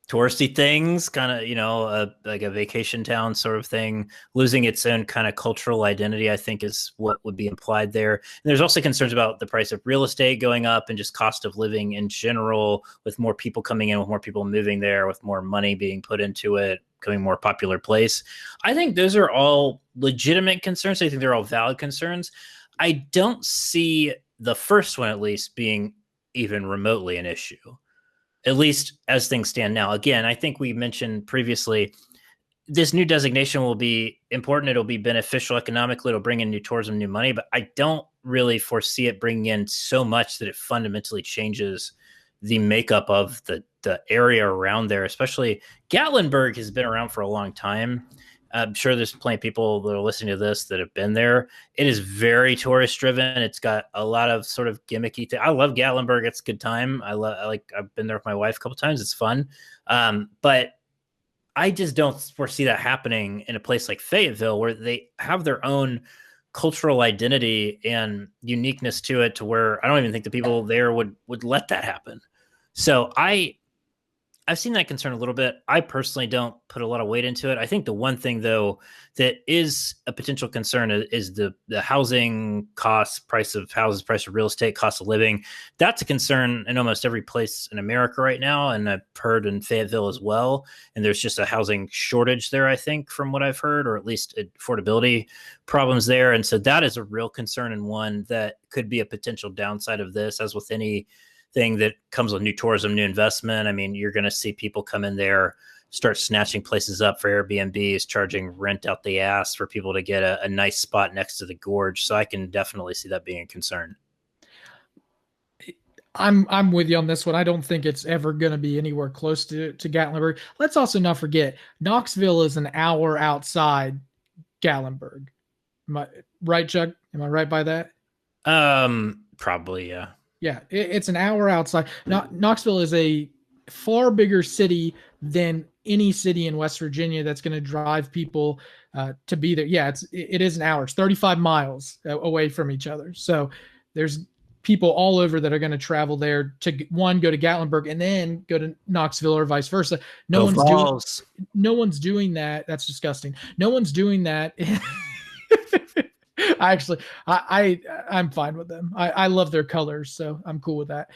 touristy things, kind of, like a vacation town sort of thing, losing its own kind of cultural identity, I think is what would be implied there. And there's also concerns about the price of real estate going up and just cost of living in general, with more people coming in, with more people moving there, with more money being put into it, becoming a more popular place. I think those are all legitimate concerns. I think they're all valid concerns. I don't see the first one, at least, being even remotely an issue, at least as things stand now. Again, I think we mentioned previously, this new designation will be important. It'll be beneficial economically. It'll bring in new tourism, new money, but I don't really foresee it bringing in so much that it fundamentally changes the makeup of the area around there. Especially Gatlinburg has been around for a long time. I'm sure there's plenty of people that are listening to this that have been there. It is very tourist driven. It's got a lot of sort of gimmicky things. I love Gatlinburg. It's a good time. I've been there with my wife a couple times. It's fun. But I just don't foresee that happening in a place like Fayetteville, where they have their own cultural identity and uniqueness to it, to where I don't even think the people there would let that happen. So I've seen that concern a little bit. I personally don't put a lot of weight into it. I think the one thing, though, that is a potential concern is the housing costs, price of houses, price of real estate, cost of living. That's a concern in almost every place in America right now, and I've heard in Fayetteville as well. And there's just a housing shortage there, I think, from what I've heard, or at least affordability problems there. And so that is a real concern, and one that could be a potential downside of this, as with any thing that comes with new tourism, new investment. I mean, you're going to see people come in there, start snatching places up for Airbnbs, charging rent out the ass for people to get a nice spot next to the gorge. So I can definitely see that being a concern. I'm with you on this one. I don't think it's ever going to be anywhere close to Gatlinburg. Let's also not forget, Knoxville is an hour outside Gatlinburg. Right, Chuck? Am I right by that? Probably, yeah. Yeah, it's an hour outside. Knoxville is a far bigger city than any city in West Virginia that's going to drive people to be there. Yeah, it is an hour. It's 35 miles away from each other. So there's people all over that are going to travel there to go to Gatlinburg and then go to Knoxville, or vice versa. No one's doing that. That's disgusting. No one's doing that. I'm fine with them. I love their colors, so I'm cool with that.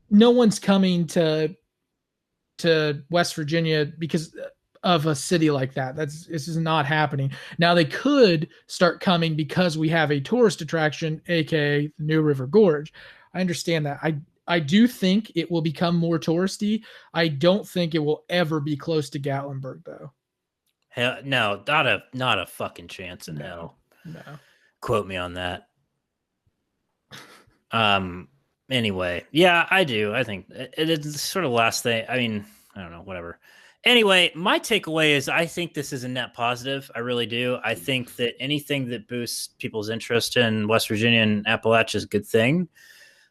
No one's coming to West Virginia because of a city like that. This is not happening. Now they could start coming because we have a tourist attraction, aka the new River Gorge. I understand that. I do think it will become more touristy. I don't think it will ever be close to Gatlinburg, though. Hell, no, not a fucking chance in hell. No. Quote me on that. Anyway, yeah, I do. I think it's sort of the last thing. I mean, I don't know, whatever. Anyway, my takeaway is I think this is a net positive. I really do. I think that anything that boosts people's interest in West Virginia and Appalachia is a good thing,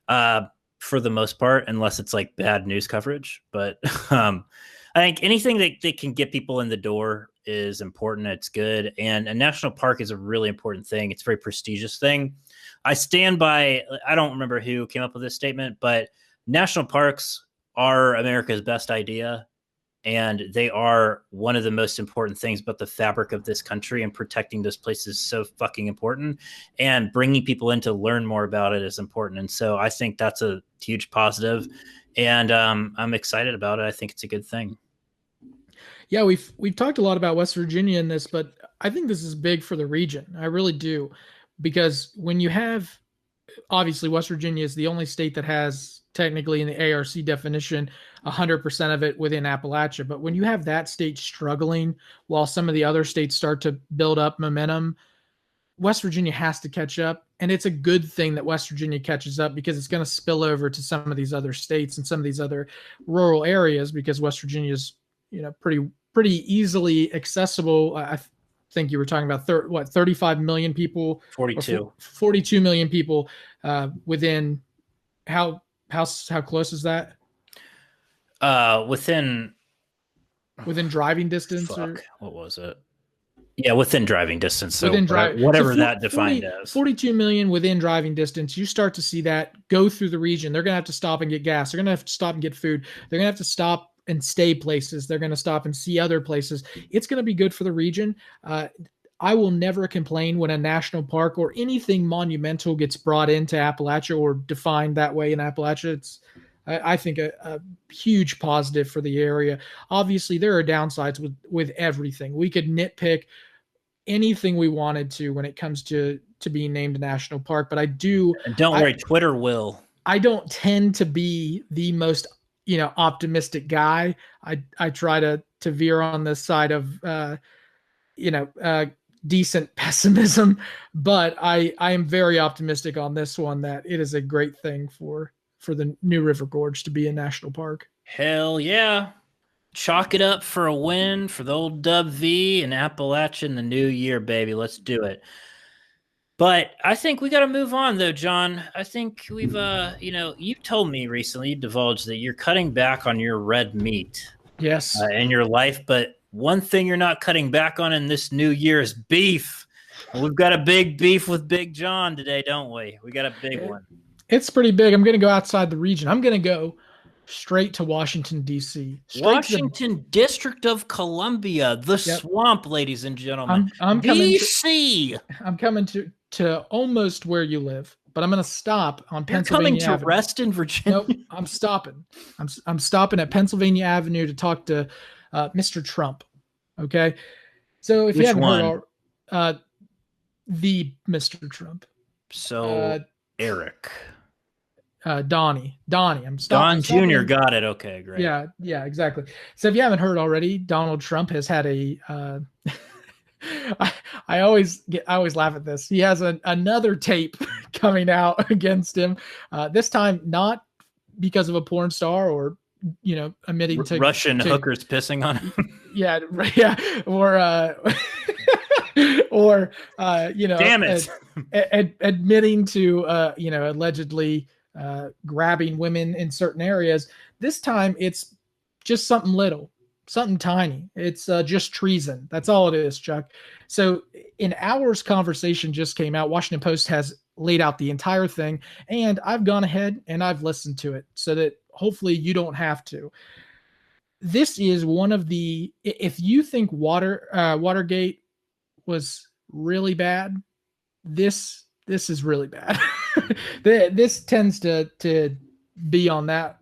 for the most part, unless it's like bad news coverage. But I think anything that can get people in the door is important. It's good. And a national park is a really important thing. It's a very prestigious thing. I stand by, I don't remember who came up with this statement, but national parks are America's best idea. And they are one of the most important things about the fabric of this country, and protecting those places is so fucking important, and bringing people in to learn more about it is important. And so I think that's a huge positive, and I'm excited about it. I think it's a good thing. Yeah, we've talked a lot about West Virginia in this, but I think this is big for the region. I really do, because when you have, obviously West Virginia is the only state that has, technically in the ARC definition, 100% of it within Appalachia. But when you have that state struggling while some of the other states start to build up momentum, West Virginia has to catch up. And it's a good thing that West Virginia catches up, because it's going to spill over to some of these other states and some of these other rural areas, because West Virginia is, pretty easily accessible. I think you were talking about 35 million people, 42 million people within how close is that? Within driving distance. What was it? Yeah, within driving distance. So whatever so that defined as 42 million within driving distance. You start to see that go through the region. They're going to have to stop and get gas. They're going to have to stop and get food. They're going to have to stop and stay places. They're going to stop and see other places. It's going to be good for the region. I will never complain when a national park or anything monumental gets brought into Appalachia or defined that way in Appalachia. It's, I think, a huge positive for the area. Obviously, there are downsides with everything. We could nitpick anything we wanted to when it comes to being named a national park, but and don't worry, Twitter will. I don't tend to be the most optimistic guy. I try to veer on the side of decent pessimism, but I am very optimistic on this one that it is a great thing for the new River Gorge to be a national park. Hell yeah. Chalk it up for a win for the old Dub V and Appalachia in the new year, baby. Let's do it. But I think we got to move on, though, John. I think we've, you told me recently, you divulged that you're cutting back on your red meat. Yes. In your life. But one thing you're not cutting back on in this new year is beef. We've got a big beef with Big John today, don't we? We got a big one. It's pretty big. I'm going to go outside the region. I'm going to go straight to Washington, D.C. Washington District of Columbia, the swamp, ladies and gentlemen. I'm D.C. I'm coming to almost where you live, but I'm going to stop on Pennsylvania Avenue. You're coming to rest in Virginia? Nope, I'm stopping. I'm stopping at Pennsylvania Avenue to talk to Mr. Trump. Okay? So if you haven't heard, the Mr. Trump. So Eric. Donnie. I'm stopping. Don Jr. Got it. Okay, great. Yeah, exactly. So if you haven't heard already, Donald Trump has had a I always laugh at this. He has another tape coming out against him. This time not because of a porn star or admitting to Russian hookers pissing on him. Yeah, or damn it, admitting to allegedly grabbing women in certain areas. This time it's just something little, something tiny. It's just treason. That's all it is, Chuck. So an hour's conversation just came out. Washington Post has laid out the entire thing, and I've gone ahead and I've listened to it so that hopefully you don't have to. This is one of the, if you think Watergate was really bad, this is really bad. This tends to be on that,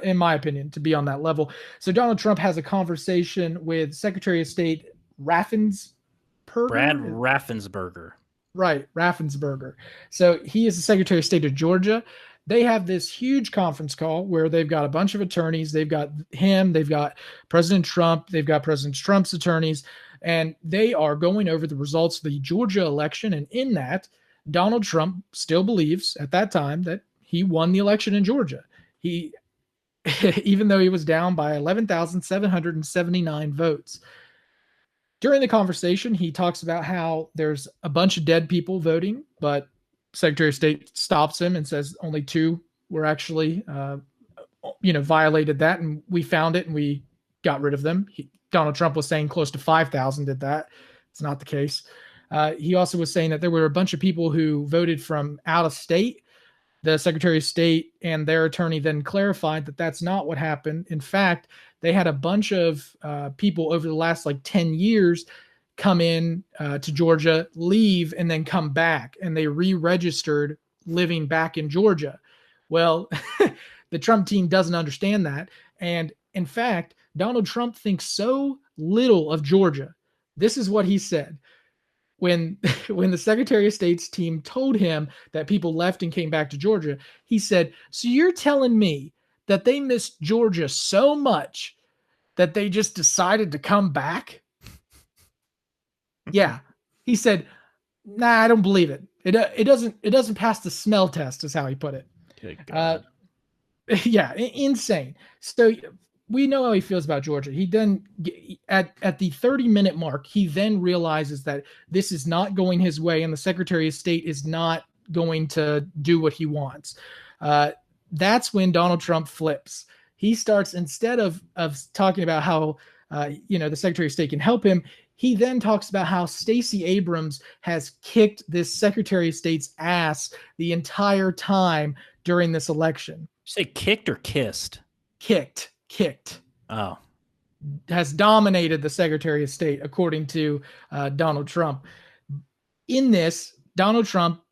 in my opinion, to be on that level. So Donald Trump has a conversation with Secretary of State Brad Raffensperger. Right, Raffensperger. So he is the Secretary of State of Georgia. They have this huge conference call where they've got a bunch of attorneys. They've got him, they've got President Trump, they've got President Trump's attorneys, and they are going over the results of the Georgia election. And in that, Donald Trump still believes at that time that he won the election in Georgia. He, even though he was down by 11,779 votes. During the conversation, he talks about how there's a bunch of dead people voting, but Secretary of State stops him and says only 2 were actually, violated that. And we found it and we got rid of them. Donald Trump was saying close to 5,000 did that. It's not the case. He also was saying that there were a bunch of people who voted from out of state. The Secretary of State and their attorney then clarified that that's not what happened. In fact, they had a bunch of people over the last 10 years come in to Georgia, leave, and then come back. And they re-registered living back in Georgia. Well, the Trump team doesn't understand that. And in fact, Donald Trump thinks so little of Georgia. This is what he said. When the Secretary of State's team told him that people left and came back to Georgia, he said, "So you're telling me that they missed Georgia so much that they just decided to come back?" Yeah. He said, "Nah, I don't believe it. It doesn't pass the smell test," is how he put it. Good God. Yeah, insane. So we know how he feels about Georgia. He then, at the 30-minute mark, he then realizes that this is not going his way, and the Secretary of State is not going to do what he wants. That's when Donald Trump flips. He starts, instead of talking about how the Secretary of State can help him, he then talks about how Stacey Abrams has kicked this Secretary of State's ass the entire time during this election. Say kicked or kissed? Kicked. Oh. Has dominated the Secretary of State, according to Donald Trump. In this, Donald Trump,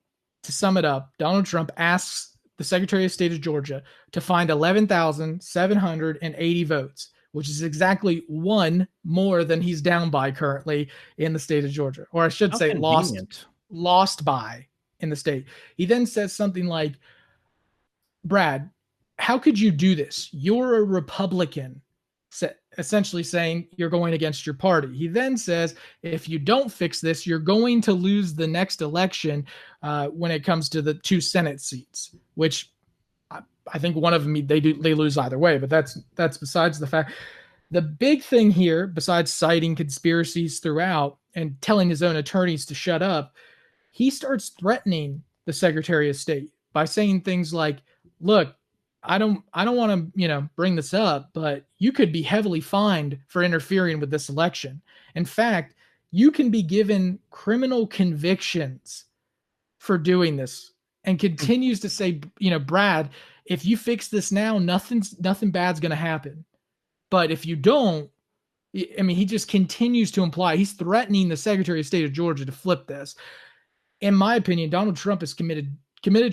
to sum it up, Donald Trump asks the Secretary of State of Georgia to find 11,780 votes, which is exactly one more than he's down by currently in the state of Georgia. Or I should say lost by in the state. He then says something like, "Brad, how could you do this? You're a Republican," essentially saying you're going against your party. He then says, "If you don't fix this, you're going to lose the next election when it comes to the 2 Senate seats," which I think one of them they lose either way, but that's besides the fact. The big thing here, besides citing conspiracies throughout and telling his own attorneys to shut up, he starts threatening the Secretary of State by saying things like, "Look, I don't want to, bring this up, but you could be heavily fined for interfering with this election. In fact, you can be given criminal convictions for doing this." And continues to say, "Brad, if you fix this now, nothing bad's going to happen. But if you don't," he just continues to imply he's threatening the Secretary of State of Georgia to flip this. In my opinion, Donald Trump has committed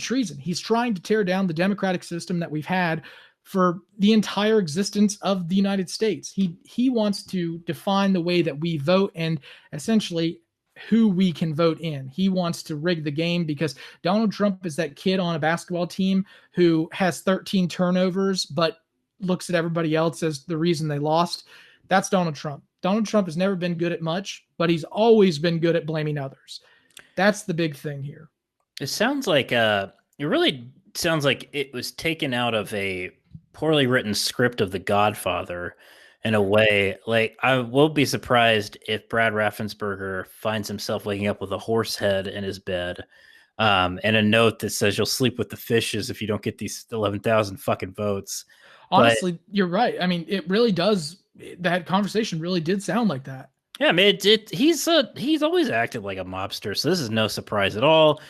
treason. He's trying to tear down the democratic system that we've had for the entire existence of the United States. He wants to define the way that we vote and essentially who we can vote in. He wants to rig the game because Donald Trump is that kid on a basketball team who has 13 turnovers but looks at everybody else as the reason they lost. That's Donald Trump. Donald Trump has never been good at much, but he's always been good at blaming others. That's the big thing here. It sounds like it really sounds like it was taken out of a poorly written script of The Godfather in a way. Like, I will be surprised if Brad Raffensperger finds himself waking up with a horse head in his bed and a note that says you'll sleep with the fishes if you don't get these 11,000 fucking votes. Honestly, you're right. It really does. That conversation really did sound like that. Yeah, he's always acted like a mobster, so this is no surprise at all.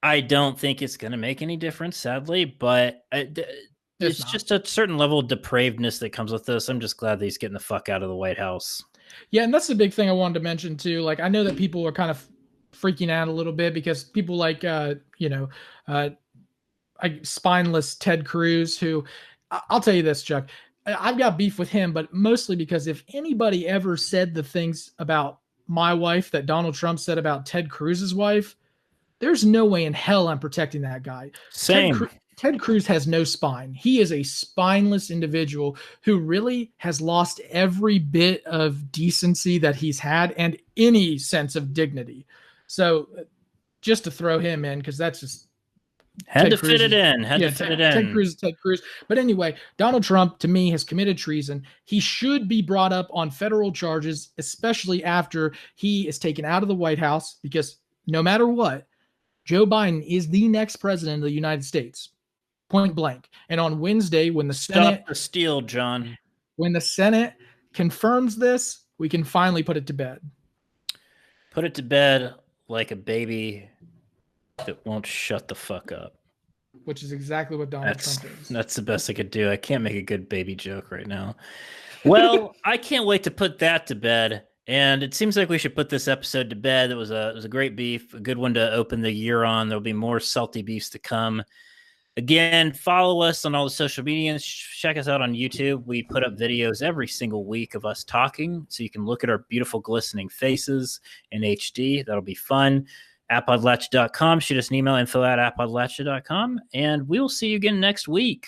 I don't think it's going to make any difference, sadly, but it's just a certain level of depravedness that comes with this. I'm just glad that he's getting the fuck out of the White House. Yeah, and that's the big thing I wanted to mention too. Like, I know that people are kind of freaking out a little bit because people like spineless Ted Cruz, who I'll tell you this, Chuck, I've got beef with him, but mostly because if anybody ever said the things about my wife that Donald Trump said about Ted Cruz's wife, there's no way in hell I'm protecting that guy. Same. Ted Cruz has no spine. He is a spineless individual who really has lost every bit of decency that he's had and any sense of dignity. So just to throw him in, because that's just Had to fit it in. Ted Cruz. But anyway, Donald Trump, to me, has committed treason. He should be brought up on federal charges, especially after he is taken out of the White House, because no matter what, Joe Biden is the next president of the United States, point blank. And on Wednesday, when the Senate... Stop the steal, John. When the Senate confirms this, we can finally put it to bed. Put it to bed like a baby that won't shut the fuck up. Which is exactly what Donald Trump is. That's the best I could do. I can't make a good baby joke right now. Well, I can't wait to put that to bed. And it seems like we should put this episode to bed. It was a great beef, a good one to open the year on. There'll be more salty beefs to come. Again, follow us on all the social media. Check us out on YouTube. We put up videos every single week of us talking, so you can look at our beautiful glistening faces in HD. That'll be fun. Appodlatch.com. Shoot us an email, info@appodlatch.com. And we'll see you again next week.